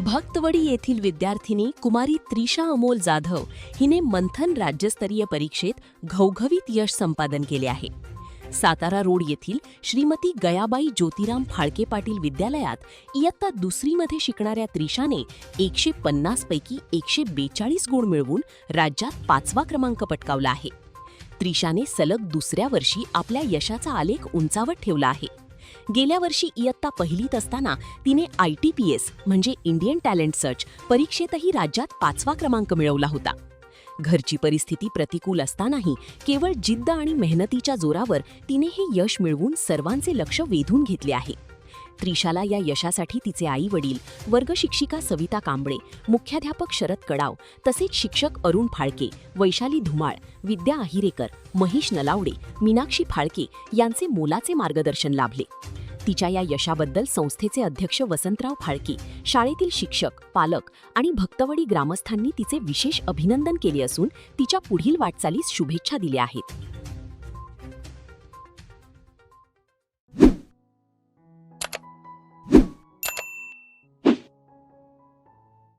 भक्तवडी येथील विद्यार्थिनी कुमारी त्रिशा अमोल जाधव हिने मंथन राज्यस्तरीय परीक्षेत घवघवीत यश संपादन केले आहे. सातारा रोड येथील श्रीमती गयाबाई ज्योतिराम फाळके पाटील विद्यालयात इयत्ता दुसरीमध्ये शिकणाऱ्या त्रिशाने 150 पैकी 142 गुण मिळवून राज्यात 5वा क्रमांक पटकावला आहे. त्रिशाने सलग दुसऱ्या वर्षी आपल्या यशाचा आलेख उंचावत ठेवला आहे. गेल्या वर्षी इयत्ता पहिलीत असताना तिने ITPS म्हणजे इंडियन टॅलेंट सर्च परीक्षेतही राज्यात 5वा क्रमांक मिळवला होता. घरची परिस्थिती प्रतिकूल असतानाही केवळ जिद्द आणि मेहनतीच्या जोरावर तिने हे यश मिळवून सर्वांचे लक्ष वेधून घेतले आहे. त्रिशाला या यशासाठी तिचे आई-वडील, वर्गशिक्षिका सविता कांबळे, मुख्याध्यापक शरद कडाव तसेच शिक्षक अरुण फाळके, वैशाली धुमाळ, विद्या आहिरेकर, महेश नलावडे, मीनाक्षी फाळके यांचे मोलाचे मार्गदर्शन लाभले. तिच्या या यशाबद्दल संस्थेचे अध्यक्ष वसंतराव फाळके, शाळेतील शिक्षक, पालक आणि भक्तवडी ग्रामस्थांनी तिचे विशेष अभिनंदन केले असून तिच्या पुढील वाटचालीस शुभेच्छा दिल्या आहेत.